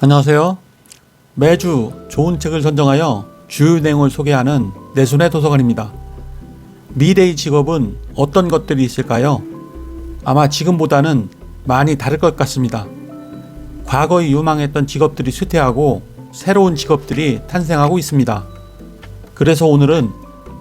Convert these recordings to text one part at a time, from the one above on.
안녕하세요. 매주 좋은 책을 선정하여 주요 내용을 소개하는 내순의 도서관입니다. 미래의 직업은 어떤 것들이 있을까요? 아마 지금보다는 많이 다를 것 같습니다. 과거에 유망했던 직업들이 쇠퇴하고 새로운 직업들이 탄생하고 있습니다. 그래서 오늘은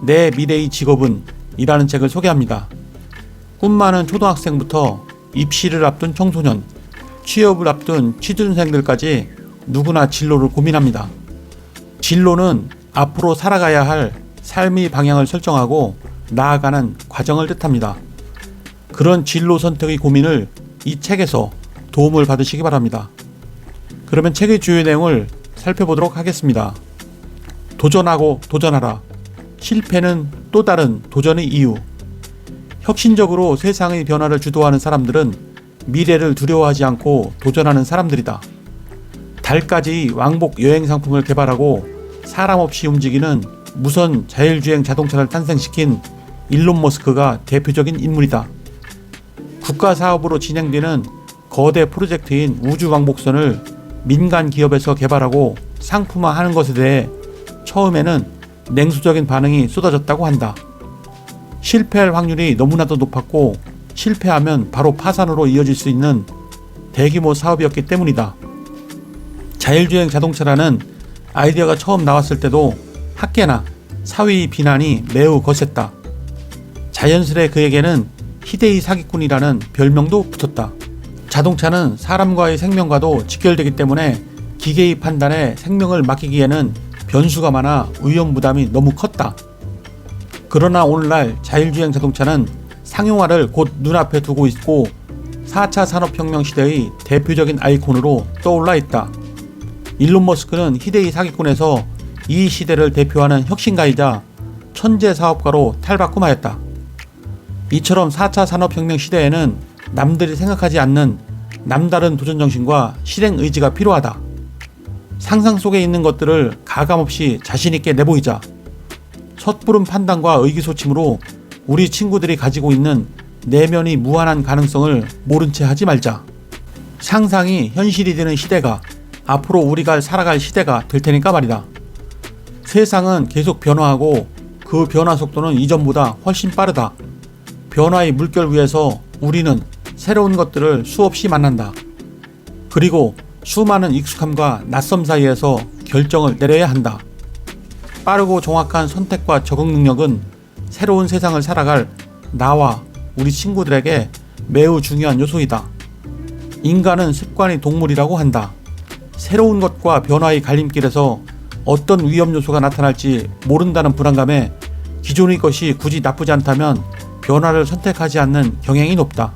내 미래의 직업은 이라는 책을 소개합니다. 꿈 많은 초등학생부터 입시를 앞둔 청소년, 취업을 앞둔 취준생들까지 누구나 진로를 고민합니다. 진로는 앞으로 살아가야 할 삶의 방향을 설정하고 나아가는 과정을 뜻합니다. 그런 진로 선택의 고민을 이 책에서 도움을 받으시기 바랍니다. 그러면 책의 주요 내용을 살펴보도록 하겠습니다. 도전하고 도전하라. 실패는 또 다른 도전의 이유. 혁신적으로 세상의 변화를 주도하는 사람들은 미래를 두려워하지 않고 도전하는 사람들이다. 달까지 왕복 여행 상품을 개발하고 사람 없이 움직이는 무선 자율주행 자동차를 탄생시킨 일론 머스크가 대표적인 인물이다. 국가 사업으로 진행되는 거대 프로젝트인 우주 왕복선을 민간 기업에서 개발하고 상품화하는 것에 대해 처음에는 냉소적인 반응이 쏟아졌다고 한다. 실패할 확률이 너무나도 높았고 실패하면 바로 파산으로 이어질 수 있는 대규모 사업이었기 때문이다. 자율주행 자동차라는 아이디어가 처음 나왔을 때도 학계나 사회의 비난이 매우 거셌다. 자연스레 그에게는 희대의 사기꾼이라는 별명도 붙었다. 자동차는 사람과의 생명과도 직결되기 때문에 기계의 판단에 생명을 맡기기에는 변수가 많아 위험 부담이 너무 컸다. 그러나 오늘날 자율주행 자동차는 상용화를 곧 눈앞에 두고 있고 4차 산업혁명 시대의 대표적인 아이콘으로 떠올라 있다. 일론 머스크는 희대의 사기꾼에서 이 시대를 대표하는 혁신가이자 천재 사업가로 탈바꿈하였다. 이처럼 4차 산업혁명 시대에는 남들이 생각하지 않는 남다른 도전정신과 실행의지가 필요하다. 상상 속에 있는 것들을 가감없이 자신있게 내보이자. 섣부른 판단과 의기소침으로 우리 친구들이 가지고 있는 내면이 무한한 가능성을 모른 채 하지 말자. 상상이 현실이 되는 시대가 앞으로 우리가 살아갈 시대가 될 테니까 말이다. 세상은 계속 변화하고 그 변화 속도는 이전보다 훨씬 빠르다. 변화의 물결 위에서 우리는 새로운 것들을 수없이 만난다. 그리고 수많은 익숙함과 낯섦 사이에서 결정을 내려야 한다. 빠르고 정확한 선택과 적응 능력은 새로운 세상을 살아갈 나와 우리 친구들에게 매우 중요한 요소이다. 인간은 습관의 동물이라고 한다. 새로운 것과 변화의 갈림길에서 어떤 위험 요소가 나타날지 모른다는 불안감에 기존의 것이 굳이 나쁘지 않다면 변화를 선택하지 않는 경향이 높다.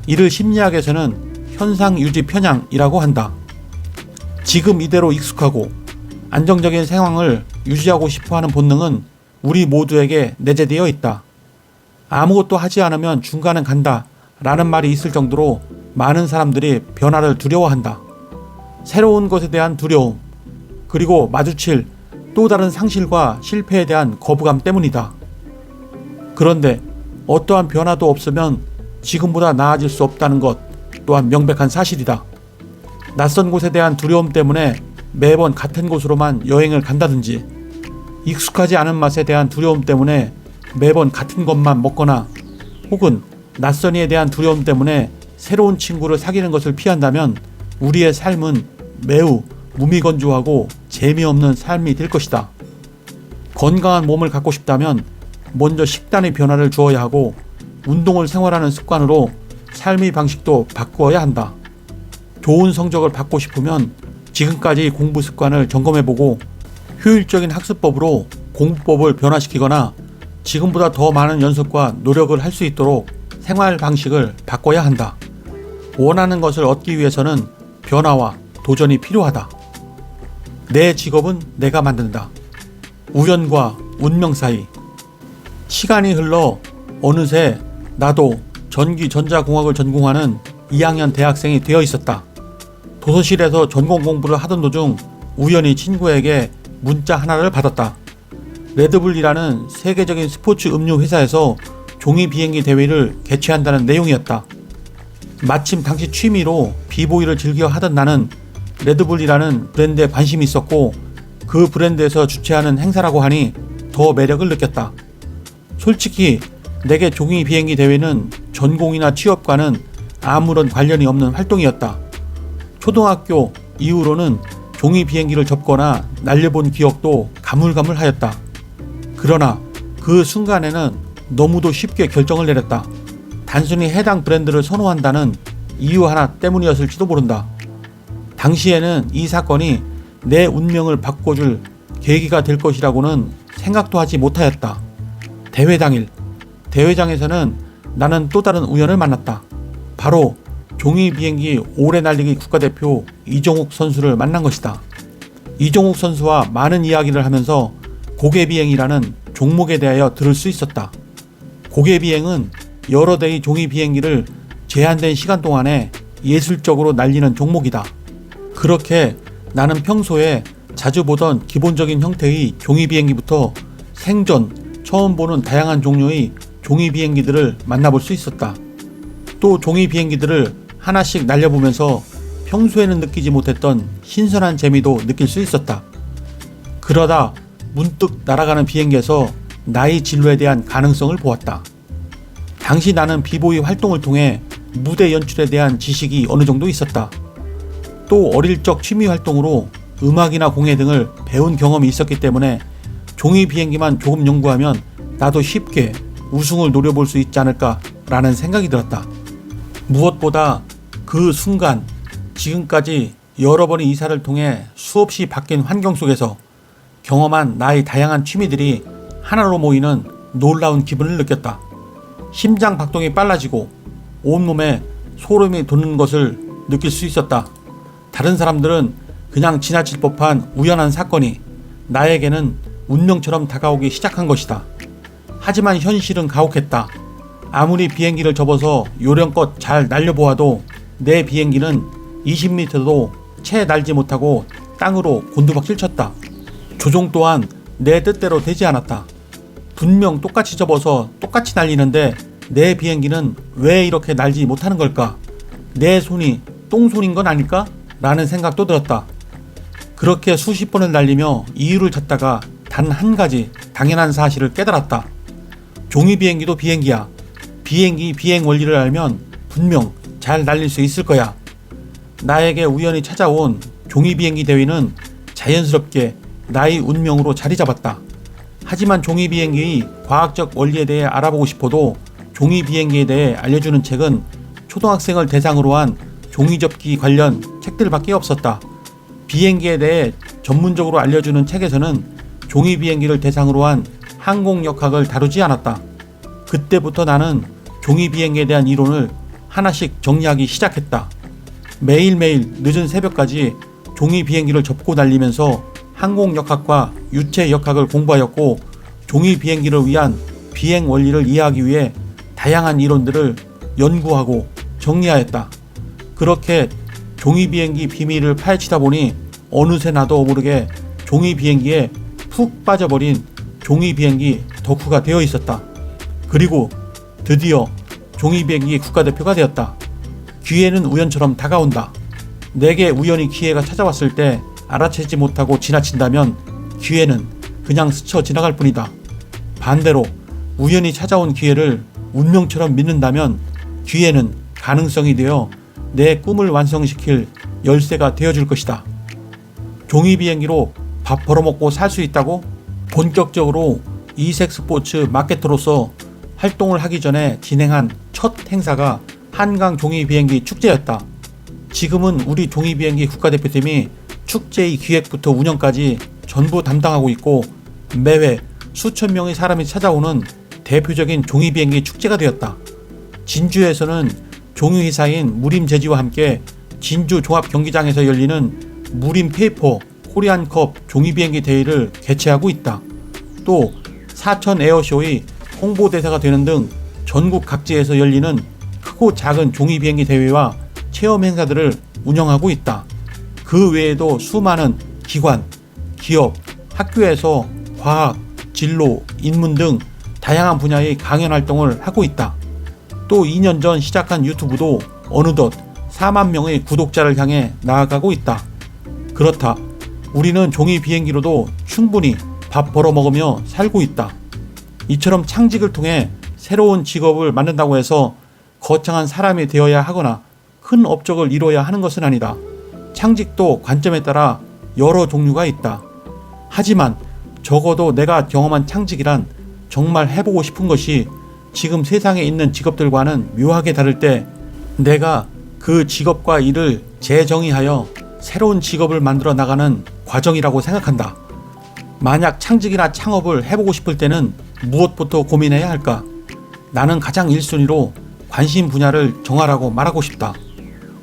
이를 심리학에서는 현상 유지 편향이라고 한다. 지금 이대로 익숙하고 안정적인 상황을 유지하고 싶어하는 본능은 우리 모두에게 내재되어 있다. 아무것도 하지 않으면 중간은 간다 라는 말이 있을 정도로 많은 사람들이 변화를 두려워한다. 새로운 것에 대한 두려움, 그리고 마주칠 또 다른 상실과 실패에 대한 거부감 때문이다. 그런데 어떠한 변화도 없으면 지금보다 나아질 수 없다는 것 또한 명백한 사실이다. 낯선 곳에 대한 두려움 때문에 매번 같은 곳으로만 여행을 간다든지, 익숙하지 않은 맛에 대한 두려움 때문에 매번 같은 것만 먹거나, 혹은 낯선 이에 대한 두려움 때문에 새로운 친구를 사귀는 것을 피한다면 우리의 삶은 매우 무미건조하고 재미없는 삶이 될 것이다. 건강한 몸을 갖고 싶다면 먼저 식단의 변화를 주어야 하고 운동을 생활하는 습관으로 삶의 방식도 바꾸어야 한다. 좋은 성적을 받고 싶으면 지금까지 공부 습관을 점검해보고 효율적인 학습법으로 공부법을 변화시키거나 지금보다 더 많은 연습과 노력을 할 수 있도록 생활 방식을 바꿔야 한다. 원하는 것을 얻기 위해서는 변화와 도전이 필요하다. 내 직업은 내가 만든다. 우연과 운명 사이. 시간이 흘러 어느새 나도 전기전자공학을 전공하는 2학년 대학생이 되어 있었다. 도서실에서 전공 공부를 하던 도중 우연히 친구에게 문자 하나를 받았다. 레드불이라는 세계적인 스포츠 음료 회사에서 종이 비행기 대회를 개최한다는 내용이었다. 마침 당시 취미로 비보이를 즐겨 하던 나는 레드불이라는 브랜드에 관심이 있었고 그 브랜드에서 주최하는 행사라고 하니 더 매력을 느꼈다. 솔직히 내게 종이 비행기 대회는 전공이나 취업과는 아무런 관련이 없는 활동이었다. 초등학교 이후로는 종이 비행기를 접거나 날려본 기억도 가물가물하였다. 그러나 그 순간에는 너무도 쉽게 결정을 내렸다. 단순히 해당 브랜드를 선호한다는 이유 하나 때문이었을지도 모른다. 당시에는 이 사건이 내 운명을 바꿔줄 계기가 될 것이라고는 생각도 하지 못하였다. 대회 당일, 대회장에서는 나는 또 다른 우연을 만났다. 바로 종이 비행기 오래 날리기 국가대표 이종욱 선수를 만난 것이다. 이종욱 선수와 많은 이야기를 하면서 고개비행이라는 종목에 대하여 들을 수 있었다. 고개비행은 여러 대의 종이 비행기를 제한된 시간 동안에 예술적으로 날리는 종목이다. 그렇게 나는 평소에 자주 보던 기본적인 형태의 종이 비행기부터 생전 처음 보는 다양한 종류의 종이 비행기들을 만나볼 수 있었다. 또 종이 비행기들을 하나씩 날려보면서 평소에는 느끼지 못했던 신선한 재미도 느낄 수 있었다. 그러다 문득 날아가는 비행기에서 나의 진로에 대한 가능성을 보았다. 당시 나는 비보이 활동을 통해 무대 연출에 대한 지식이 어느 정도 있었다. 또 어릴 적 취미 활동으로 음악이나 공예 등을 배운 경험이 있었기 때문에 종이 비행기만 조금 연구하면 나도 쉽게 우승을 노려볼 수 있지 않을까라는 생각이 들었다. 무엇보다 그 순간 지금까지 여러 번의 이사를 통해 수없이 바뀐 환경 속에서 경험한 나의 다양한 취미들이 하나로 모이는 놀라운 기분을 느꼈다. 심장 박동이 빨라지고 온몸에 소름이 돋는 것을 느낄 수 있었다. 다른 사람들은 그냥 지나칠 법한 우연한 사건이 나에게는 운명처럼 다가오기 시작한 것이다. 하지만 현실은 가혹했다. 아무리 비행기를 접어서 요령껏 잘 날려보아도 내 비행기는 20m도 채 날지 못하고 땅으로 곤두박질 쳤다. 조종 또한 내 뜻대로 되지 않았다. 분명 똑같이 접어서 똑같이 날리는데 내 비행기는 왜 이렇게 날지 못하는 걸까? 내 손이 똥손인 건 아닐까? 라는 생각도 들었다. 그렇게 수십 번을 날리며 이유를 찾다가 단 한 가지 당연한 사실을 깨달았다. 종이 비행기도 비행기야. 비행기 비행 원리를 알면 분명 잘 날릴 수 있을 거야. 나에게 우연히 찾아온 종이 비행기 대회는 자연스럽게 나의 운명으로 자리 잡았다. 하지만 종이 비행기의 과학적 원리에 대해 알아보고 싶어도 종이 비행기에 대해 알려주는 책은 초등학생을 대상으로 한 종이접기 관련 책들밖에 없었다. 비행기에 대해 전문적으로 알려주는 책에서는 종이 비행기를 대상으로 한 항공역학을 다루지 않았다. 그때부터 나는 종이 비행기에 대한 이론을 하나씩 정리하기 시작했다. 매일매일 늦은 새벽까지 종이 비행기를 접고 날리면서 항공역학과 유체역학을 공부하였고 종이 비행기를 위한 비행 원리를 이해하기 위해 다양한 이론들을 연구하고 정리하였다. 그렇게 종이 비행기 비밀을 파헤치다 보니 어느새 나도 모르게 종이 비행기에 푹 빠져버린 종이 비행기 덕후가 되어 있었다. 그리고 드디어 종이 비행기 국가대표가 되었다. 기회는 우연처럼 다가온다. 내게 우연히 기회가 찾아왔을 때 알아채지 못하고 지나친다면 기회는 그냥 스쳐 지나갈 뿐이다. 반대로 우연히 찾아온 기회를 운명처럼 믿는다면 기회는 가능성이 되어 내 꿈을 완성시킬 열쇠가 되어줄 것이다. 종이 비행기로 밥 벌어먹고 살 수 있다고? 본격적으로 이색 스포츠 마케터로서 활동을 하기 전에 진행한 첫 행사가 한강 종이 비행기 축제였다. 지금은 우리 종이 비행기 국가대표팀이 축제의 기획부터 운영까지 전부 담당하고 있고 매회 수천 명의 사람이 찾아오는 대표적인 종이 비행기 축제가 되었다. 진주에서는 종이회사인 무림제지와 함께 진주 종합경기장에서 열리는 무림 페이퍼 코리안컵 종이비행기 대회를 개최하고 있다. 또 사천 에어쇼의 홍보대사가 되는 등 전국 각지에서 열리는 크고 작은 종이비행기 대회와 체험 행사들을 운영하고 있다. 그 외에도 수많은 기관, 기업, 학교에서 과학, 진로, 인문 등 다양한 분야의 강연 활동을 하고 있다. 또 2년 전 시작한 유튜브도 어느덧 4만 명의 구독자를 향해 나아가고 있다. 그렇다. 우리는 종이 비행기로도 충분히 밥 벌어 먹으며 살고 있다. 이처럼 창직을 통해 새로운 직업을 만든다고 해서 거창한 사람이 되어야 하거나 큰 업적을 이루어야 하는 것은 아니다. 창직도 관점에 따라 여러 종류가 있다. 하지만 적어도 내가 경험한 창직이란 정말 해보고 싶은 것이 지금 세상에 있는 직업들과는 묘하게 다를 때 내가 그 직업과 일을 재정의하여 새로운 직업을 만들어 나가는 과정이라고 생각한다. 만약 창직이나 창업을 해보고 싶을 때는 무엇부터 고민해야 할까? 나는 가장 1순위로 관심 분야를 정하라고 말하고 싶다.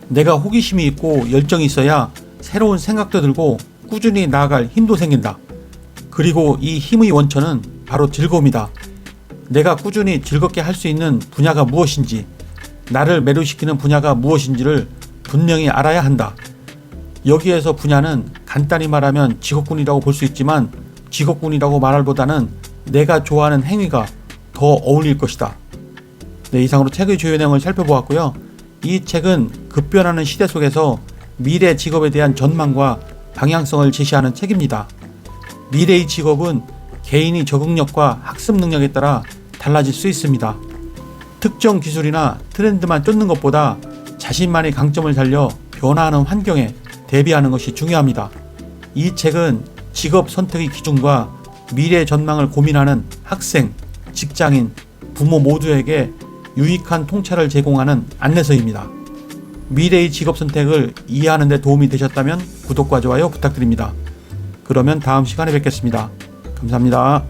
내가 호기심이 있고 열정이 있어야 새로운 생각도 들고 꾸준히 나아갈 힘도 생긴다. 그리고 이 힘의 원천은 바로 즐거움이다. 내가 꾸준히 즐겁게 할 수 있는 분야가 무엇인지, 나를 매료시키는 분야가 무엇인지를 분명히 알아야 한다. 여기에서 분야는 간단히 말하면 직업군이라고 볼 수 있지만 직업군이라고 말할보다는 내가 좋아하는 행위가 더 어울릴 것이다. 네, 이상으로 책의 주요 내용을 살펴보았고요. 이 책은 급변하는 시대 속에서 미래 직업에 대한 전망과 방향성을 제시하는 책입니다. 미래의 직업은 개인의 적응력과 학습 능력에 따라 달라질 수 있습니다. 특정 기술이나 트렌드만 쫓는 것보다 자신만의 강점을 살려 변화하는 환경에 대비하는 것이 중요합니다. 이 책은 직업 선택의 기준과 미래 전망을 고민하는 학생, 직장인, 부모 모두에게 유익한 통찰을 제공하는 안내서입니다. 미래의 직업 선택을 이해하는 데 도움이 되셨다면 구독과 좋아요 부탁드립니다. 그러면 다음 시간에 뵙겠습니다. 감사합니다.